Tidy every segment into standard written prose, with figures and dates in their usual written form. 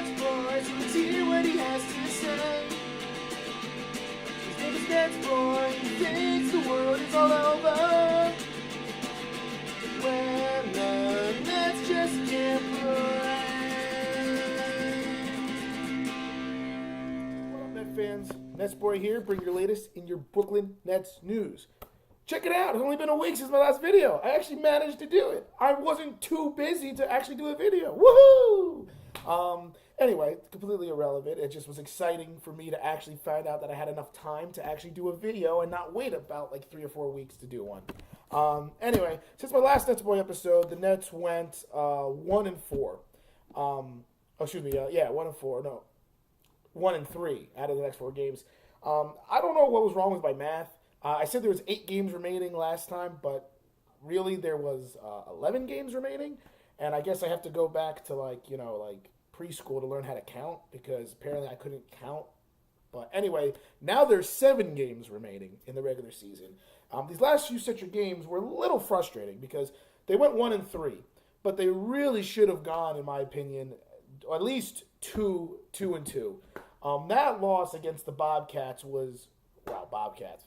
NetsBoy, so let's hear what he has to say. His name is NetsBoy, he thinks the world is all over when the Nets just can't play. What up, Net fans? NetsBoy here, bring your latest in your Brooklyn Nets news. Check it out. It's only been a week since my last video. I actually managed to do it. I wasn't too busy to actually do a video. Woohoo! Anyway, completely irrelevant. It just was exciting for me to actually find out that I had enough time to actually do a video and not wait about like 3 or 4 weeks to do one. Anyway, since my last NetsBoy episode, the Nets went 1-4. 1-4. No, 1-3 out of the next 4 games. I don't know what was wrong with my math. I said there was 8 games remaining last time, but really there was 11 games remaining, and I guess I have to go back to like preschool to learn how to count because apparently I couldn't count. But anyway, now there's 7 games remaining in the regular season. These last few such games were a little frustrating because they went 1-3, but they really should have gone, in my opinion, at least 2-2. That loss against the Bobcats was Bobcats.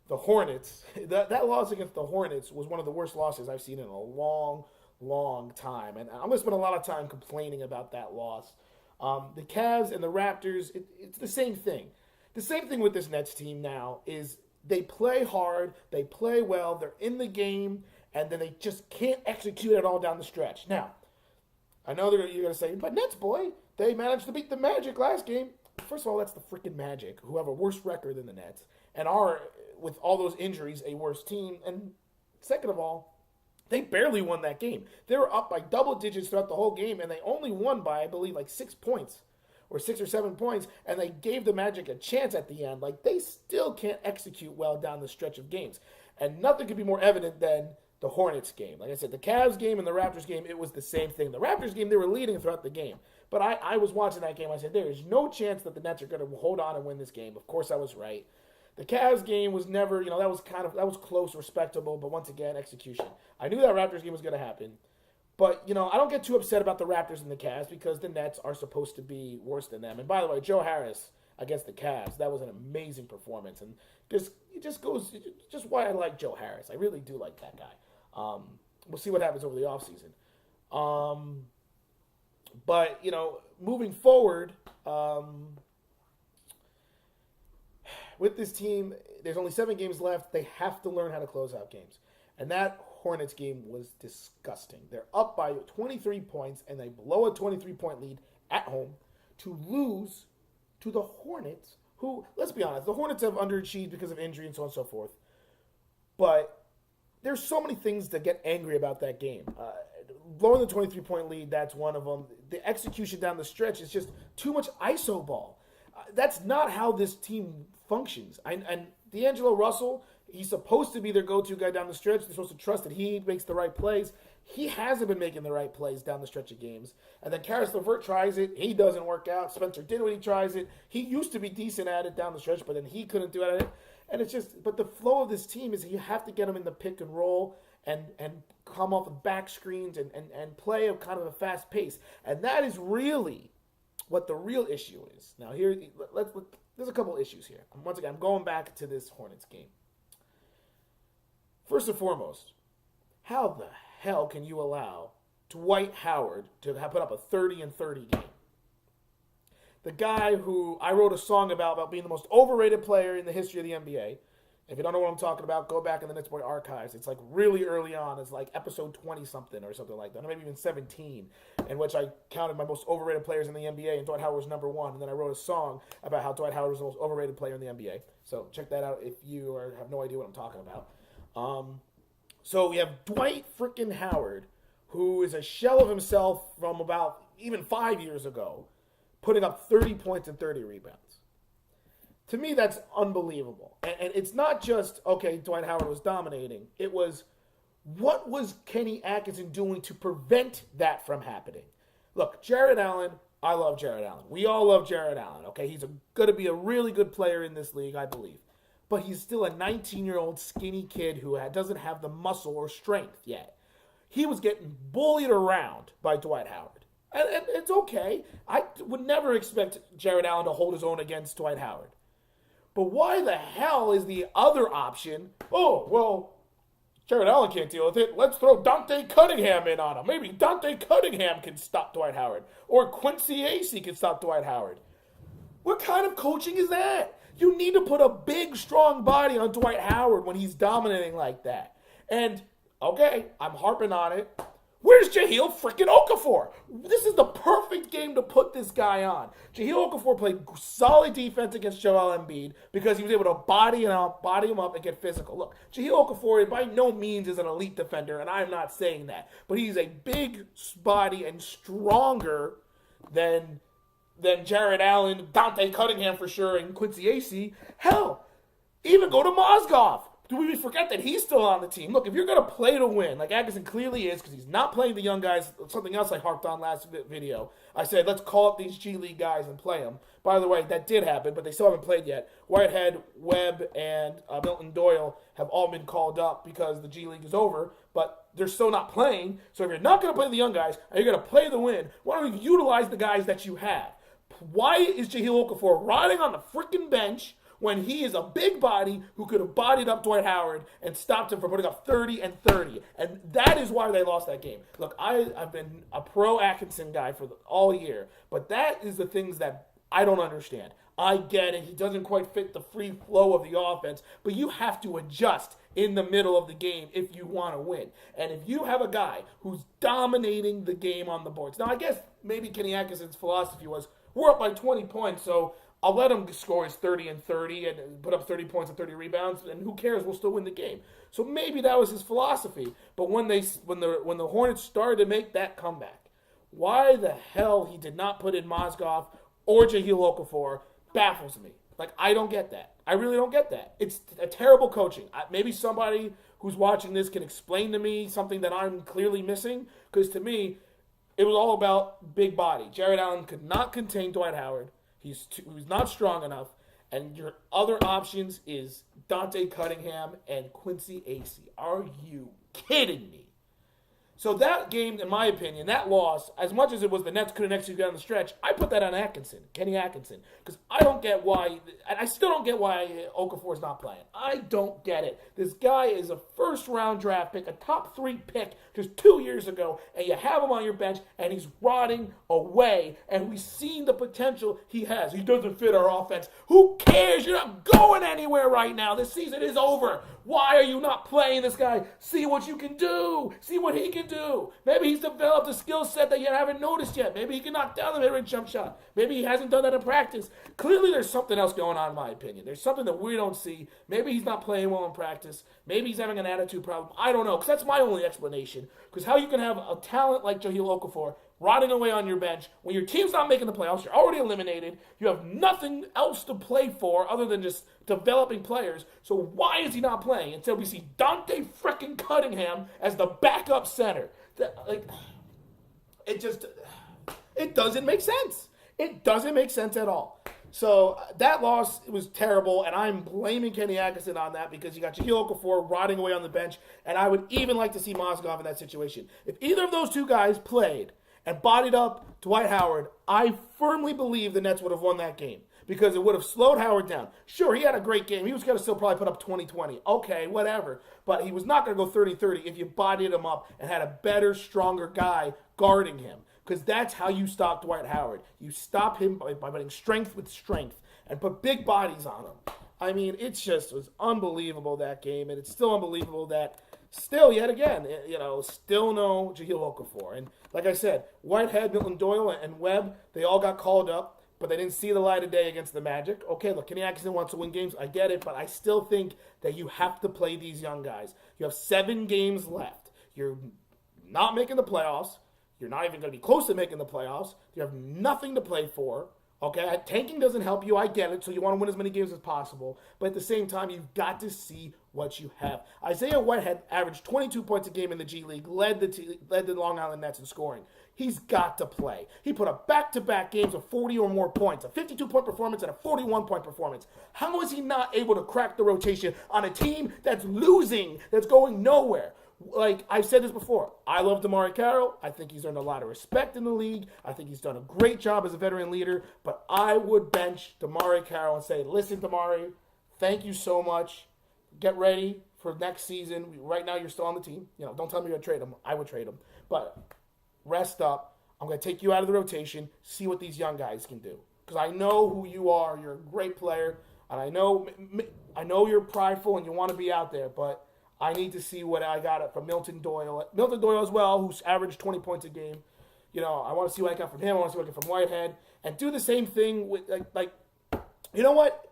The Hornets, that loss against the Hornets was one of the worst losses I've seen in a long, long time. And I'm going to spend a lot of time complaining about that loss. The Cavs and the Raptors, it's the same thing. The same thing with this Nets team now is they play hard, they play well, they're in the game, and then they just can't execute it all down the stretch. Now, I know you're going to say, but NetsBoy, they managed to beat the Magic last game. First of all, that's the freaking Magic, who have a worse record than the Nets, and are, with all those injuries, a worse team. And second of all, they barely won that game. They were up by double digits throughout the whole game, and they only won by, I believe, like 6 points, or 6 or 7 points, and they gave the Magic a chance at the end. Like, they still can't execute well down the stretch of games. And nothing could be more evident than the Hornets game. Like I said, the Cavs game and the Raptors game, it was the same thing. The Raptors game, they were leading throughout the game. But I was watching that game. I said, there is no chance that the Nets are going to hold on and win this game. Of course, I was right. The Cavs game was never, that was close, respectable, but once again, execution. I knew that Raptors game was going to happen. But, I don't get too upset about the Raptors and the Cavs because the Nets are supposed to be worse than them. And by the way, Joe Harris against the Cavs, that was an amazing performance. And it just goes why I like Joe Harris. I really do like that guy. We'll see what happens over the offseason. But, moving forward, with this team, there's only 7 games left. They have to learn how to close out games. And that Hornets game was disgusting. They're up by 23 points, and they blow a 23-point lead at home to lose to the Hornets, who, let's be honest, the Hornets have underachieved because of injury and so on and so forth. But there's so many things to get angry about that game. Blowing the 23-point lead, that's one of them. The execution down the stretch is just too much iso ball. That's not how this team functions. And D'Angelo Russell, he's supposed to be their go-to guy down the stretch. They're supposed to trust that he makes the right plays. He hasn't been making the right plays down the stretch of games. And then Karis LeVert tries it. He doesn't work out. Spencer Dinwiddie tries it. He used to be decent at it down the stretch, but then he couldn't do it at it. And it's just, but the flow of this team is you have to get them in the pick and roll and come off of back screens and play a kind of a fast pace. And that is really what the real issue is. Now, there's a couple issues here. Once again, I'm going back to this Hornets game. First and foremost, how the hell can you allow Dwight Howard to put up a 30-30 game? The guy who I wrote a song about being the most overrated player in the history of the NBA. If you don't know what I'm talking about, go back in the NetsBoy archives. It's like really early on. It's like episode 20-something or something like that, or maybe even 17, in which I counted my most overrated players in the NBA, and Dwight Howard was number 1. And then I wrote a song about how Dwight Howard was the most overrated player in the NBA. So check that out if you have no idea what I'm talking about. So we have Dwight freaking Howard, who is a shell of himself from about even 5 years ago, putting up 30 points and 30 rebounds. To me, that's unbelievable. And it's not just, okay, Dwight Howard was dominating. It was, what was Kenny Atkinson doing to prevent that from happening? Look, Jared Allen, I love Jared Allen. We all love Jared Allen, okay? He's going to be a really good player in this league, I believe. But he's still a 19-year-old skinny kid who doesn't have the muscle or strength yet. He was getting bullied around by Dwight Howard. And it's okay. I would never expect Jared Allen to hold his own against Dwight Howard. But why the hell is the other option, oh, well, Jared Allen can't deal with it. Let's throw Dante Cunningham in on him. Maybe Dante Cunningham can stop Dwight Howard. Or Quincy Acey can stop Dwight Howard. What kind of coaching is that? You need to put a big, strong body on Dwight Howard when he's dominating like that. And, okay, I'm harping on it. Where's Jahlil freaking Okafor? This is the perfect game to put this guy on. Jahlil Okafor played solid defense against Joel Embiid because he was able to body him up and get physical. Look, Jahlil Okafor by no means is an elite defender, and I'm not saying that. But he's a big body and stronger than Jared Allen, Dante Cunningham for sure, and Quincy Acey. Hell, even go to Mozgov. Do we forget that he's still on the team? Look, if you're going to play to win, like Atkinson clearly is, because he's not playing the young guys, something else I harped on last video. I said, let's call up these G League guys and play them. By the way, that did happen, but they still haven't played yet. Whitehead, Webb, and Milton Doyle have all been called up because the G League is over, but they're still not playing. So if you're not going to play the young guys, and you're going to play the win, why don't you utilize the guys that you have? Why is Jahlil Okafor riding on the freaking bench when he is a big body who could have bodied up Dwight Howard and stopped him from putting up 30 and 30? And that is why they lost that game. Look, I've been a pro Atkinson guy for all year, but that is the things that I don't understand. I get it. He doesn't quite fit the free flow of the offense, but you have to adjust in the middle of the game if you want to win. And if you have a guy who's dominating the game on the boards. Now, I guess maybe Kenny Atkinson's philosophy was, we're up by 20 points, so I'll let him score his 30 and 30 and put up 30 points and 30 rebounds, and who cares? We'll still win the game. So maybe that was his philosophy. But when the Hornets started to make that comeback, why the hell he did not put in Mozgov or Jahlil Okafor baffles me. Like, I don't get that. I really don't get that. It's a terrible coaching. Maybe somebody who's watching this can explain to me something that I'm clearly missing, because to me, it was all about big body. Jared Allen could not contain Dwight Howard. He's not strong enough. And your other options is Dante Cunningham and Quincy Acey. Are you kidding me? So that game, in my opinion, that loss, as much as it was the Nets couldn't execute down the stretch, I put that on Atkinson, Kenny Atkinson. Because I don't get why, and I still don't get why Okafor's not playing. I don't get it. This guy is a first-round draft pick, a top 3 pick just 2 years ago, and you have him on your bench, and he's rotting away, and we've seen the potential he has. He doesn't fit our offense. Who cares? You're not going anywhere right now. This season is over. Why are you not playing this guy? See what you can do. See what he can do. Maybe he's developed a skill set that you haven't noticed yet. Maybe he can knock down the mid-range jump shot. Maybe he hasn't done that in practice. Clearly there's something else going on, in my opinion. There's something that we don't see. Maybe he's not playing well in practice. Maybe he's having an attitude problem. I don't know, because that's my only explanation. Because how you can have a talent like Jahlil Okafor rotting away on your bench when your team's not making the playoffs, you're already eliminated, you have nothing else to play for other than just developing players. So why is he not playing? Until we see Dante freaking Cunningham as the backup center. It doesn't make sense. It doesn't make sense at all. So that loss, it was terrible, and I'm blaming Kenny Atkinson on that because you got Jahlil Okafor rotting away on the bench, and I would even like to see Mozgov in that situation. If either of those two guys played and bodied up Dwight Howard, I firmly believe the Nets would have won that game because it would have slowed Howard down. Sure, he had a great game. He was going to still probably put up 20-20. Okay, whatever. But he was not going to go 30-30 if you bodied him up and had a better, stronger guy guarding him. Because that's how you stop Dwight Howard. You stop him by putting strength with strength and put big bodies on him. I mean, it just was unbelievable, that game. And it's still unbelievable that still, yet again, still no Jahlil Okafor. And like I said, Whitehead, Milton Doyle, and Webb, they all got called up, but they didn't see the light of day against the Magic. Okay, look, Kenny Atkinson wants to win games. I get it, but I still think that you have to play these young guys. You have 7 games left. You're not making the playoffs. You're not even going to be close to making the playoffs. You have nothing to play for. Okay, tanking doesn't help you. I get it. So you want to win as many games as possible. But at the same time, you've got to see what you have. Isaiah Whitehead averaged 22 points a game in the G League, led the Long Island Nets in scoring. He's got to play. He put up back-to-back games of 40 or more points, a 52-point performance and a 41-point performance. How is he not able to crack the rotation on a team that's losing, that's going nowhere? Like I've said this before, I love DeMarre Carroll. I think he's earned a lot of respect in the league. I think he's done a great job as a veteran leader. But I would bench DeMarre Carroll and say, listen, DeMarre, thank you so much. Get ready for next season. Right now, you're still on the team. Don't tell me you're going to trade him. I would trade him. But rest up. I'm going to take you out of the rotation, see what these young guys can do. Because I know who you are. You're a great player. And I know you're prideful and you want to be out there. But I need to see what I got from Milton Doyle. Milton Doyle as well, who's averaged 20 points a game. I want to see what I got from him. I want to see what I got from Whitehead. And do the same thing with, you know what?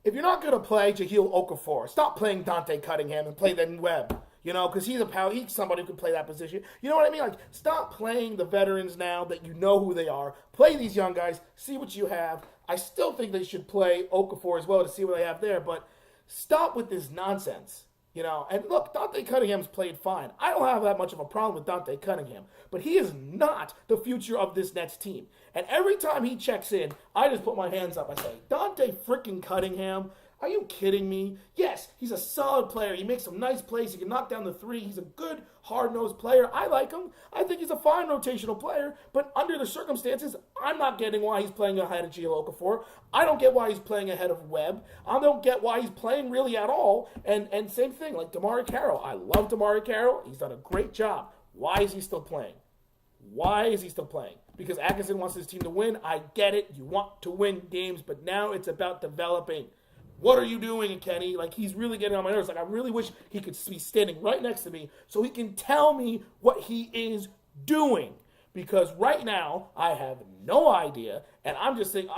If you're not going to play Jahlil Okafor, stop playing Dante Cunningham and play then Webb. Because he's somebody who can play that position. You know what I mean? Stop playing the veterans now that you know who they are. Play these young guys. See what you have. I still think they should play Okafor as well to see what they have there. But stop with this nonsense. And look, Dante Cunningham's played fine. I don't have that much of a problem with Dante Cunningham. But he is not the future of this Nets team. And every time he checks in, I just put my hands up. I say, Dante freaking Cunningham, are you kidding me? Yes, he's a solid player. He makes some nice plays. He can knock down the three. He's a good, hard-nosed player. I like him. I think he's a fine rotational player. But under the circumstances, I'm not getting why he's playing ahead of Jahlil Okafor. I don't get why he's playing ahead of Webb. I don't get why he's playing really at all. And same thing, like DeMarre Carroll. I love DeMarre Carroll. He's done a great job. Why is he still playing? Why is he still playing? Because Atkinson wants his team to win. I get it. You want to win games. But now it's about developing. What are you doing, Kenny? He's really getting on my nerves. I really wish he could be standing right next to me so he can tell me what he is doing. Because right now, I have no idea. And I'm just saying,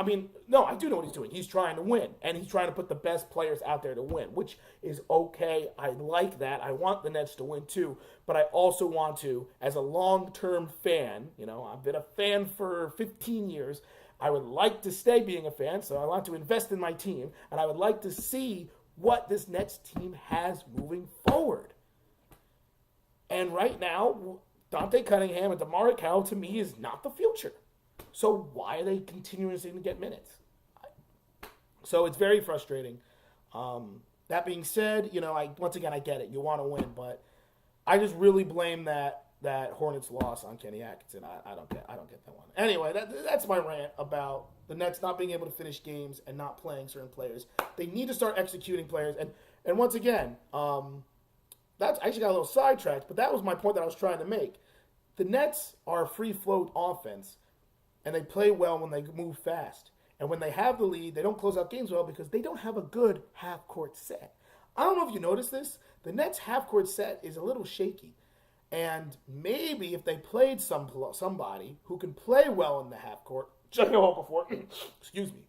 no, I do know what he's doing. He's trying to win. And he's trying to put the best players out there to win, which is okay. I like that. I want the Nets to win too. But I also want to, as a long-term fan, I've been a fan for 15 years. I would like to stay being a fan, so I want to invest in my team, and I would like to see what this Nets team has moving forward. And right now, Dante Cunningham and DeMarre Carroll, to me, is not the future. So why are they continuously to get minutes? So it's very frustrating. That being said, once again, I get it. You want to win, but I just really blame that Hornets loss on Kenny Atkinson. I don't get that one. Anyway, that's my rant about the Nets not being able to finish games and not playing certain players. They need to start executing players. And once again, that's I actually got a little sidetracked, but that was my point that I was trying to make. The Nets are a free float offense, and they play well when they move fast. And when they have the lead, they don't close out games well because they don't have a good half-court set. I don't know if you noticed this. The Nets' half-court set is a little shaky. And maybe if they played somebody who can play well in the half court, excuse me,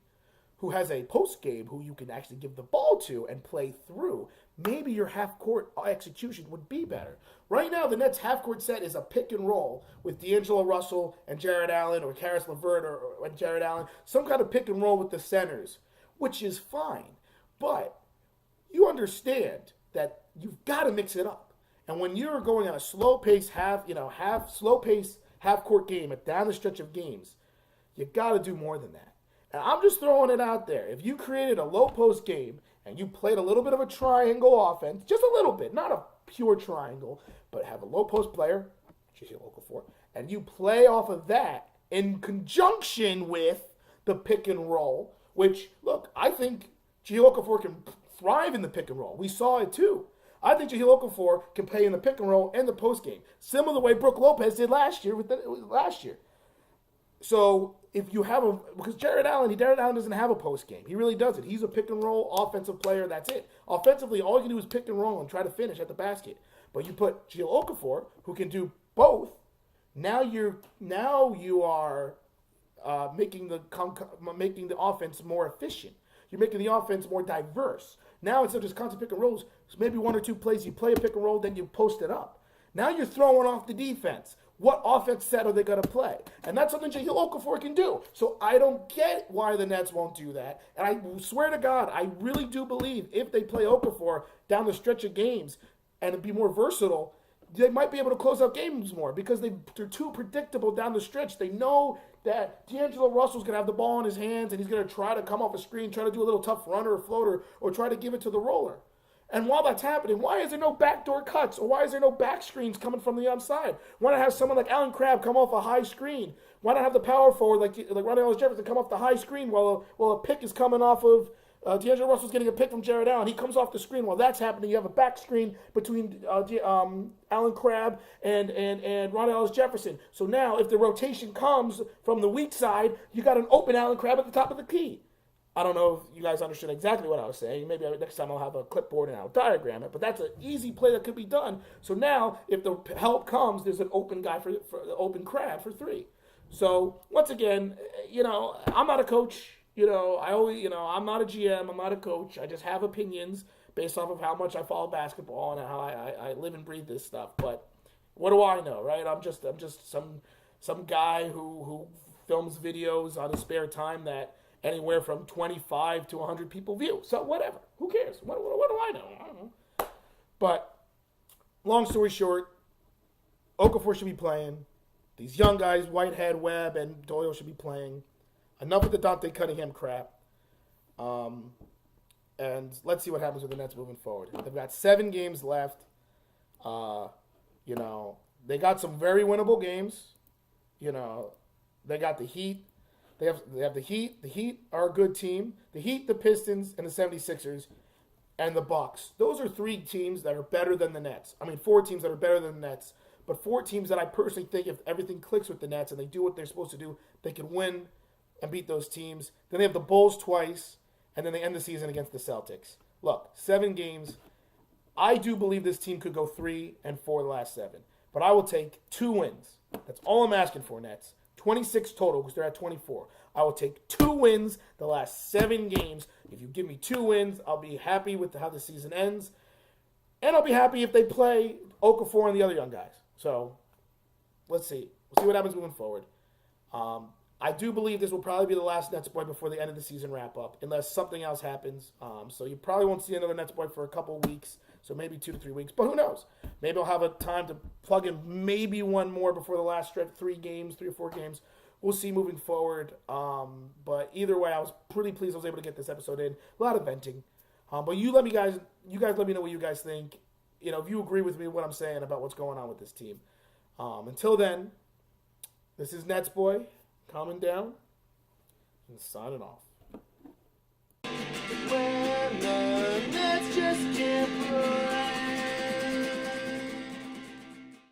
who has a post game who you can actually give the ball to and play through, maybe your half court execution would be better. Right now, the Nets' half court set is a pick and roll with D'Angelo Russell and Jared Allen, or Karis LeVert and Jared Allen, some kind of pick and roll with the centers, which is fine. But you understand that you've got to mix it up. And when you're going on a slow-paced half-court game down the stretch of games, you got to do more than that. And I'm just throwing it out there. If you created a low-post game and you played a little bit of a triangle offense, just a little bit, not a pure triangle, but have a low-post player, and you play off of that in conjunction with the pick and roll, which, look, I think Jahlil Okafor can thrive in the pick and roll. We saw it too. I think Jahlil Okafor can play in the pick and roll and the post game, similar to the way Brook Lopez did last year. So if you have because Jared Allen doesn't have a post game. He really doesn't. He's a pick and roll offensive player. That's it. Offensively, all you can do is pick and roll and try to finish at the basket. But you put Jahlil Okafor, who can do both. Now you are making the offense more efficient. You're making the offense more diverse. Now, instead of just constant pick and rolls, maybe one or two plays you play a pick and roll, then you post it up. Now you're throwing off the defense. What offense set are they going to play? And that's something Jahlil Okafor can do. So I don't get why the Nets won't do that. And I swear to God, I really do believe if they play Okafor down the stretch of games and be more versatile, they might be able to close out games more because they're too predictable down the stretch. They know that D'Angelo Russell's going to have the ball in his hands and he's going to try to come off a screen, try to do a little tough run or a floater, or try to give it to the roller. And while that's happening, why is there no backdoor cuts? Or why is there no back screens coming from the outside? Why not have someone like Alan Crabb come off a high screen? Why not have the power forward like Ronnie Hollis-Jefferson come off the high screen while a pick is coming off of D'Angelo Russell's getting a pick from Jared Allen. He comes off the screen. While that's happening, you have a back screen between Alan Crabb and Ronnie Hollis-Jefferson. So now, if the rotation comes from the weak side, you got an open Alan Crabb at the top of the key. I don't know if you guys understood exactly what I was saying. Maybe next time I'll have a clipboard and I'll diagram it. But that's an easy play that could be done. So now, if the help comes, there's an open guy for the open Crabb for three. So once again, I'm not a coach. I'm not a GM. I'm not a coach. I just have opinions based off of how much I follow basketball and how I live and breathe this stuff. But what do I know, right? I'm just some guy who films videos on his spare time that anywhere from 25 to 100 people view. So whatever. Who cares? What do I know? I don't know. But long story short, Okafor should be playing. These young guys, Whitehead, Webb, and Doyle should be playing. Enough with the Dante Cunningham crap. And let's see what happens with the Nets moving forward. They've got 7 games left. They got some very winnable games. They got the Heat. They have the Heat. The Heat are a good team. The Heat, the Pistons, and the 76ers, and the Bucks. Those are 3 teams that are better than the Nets. 4 teams that are better than the Nets. But 4 teams that I personally think if everything clicks with the Nets and they do what they're supposed to do, they can win and beat those teams. Then they have the Bulls twice, and then they end the season against the Celtics. Look, 7 games. I do believe this team could go 3-4 the last 7. But I will take 2 wins. That's all I'm asking for, Nets. 26 total because they're at 24. I will take 2 wins the last 7 games. If you give me 2 wins, I'll be happy with how the season ends. And I'll be happy if they play Okafor and the other young guys. So, let's see. We'll see what happens moving forward. I do believe this will probably be the last NetsBoy before the end of the season wrap up, unless something else happens. So you probably won't see another NetsBoy for a couple weeks, so maybe 2 to 3 weeks. But who knows? Maybe I'll have a time to plug in maybe one more before the last stretch, 3 or 4 games. We'll see moving forward. But either way, I was pretty pleased I was able to get this episode in. A lot of venting. But you guys let me know what you guys think. If you agree with me what I'm saying about what's going on with this team. Until then, this is NetsBoy calming down and signing off.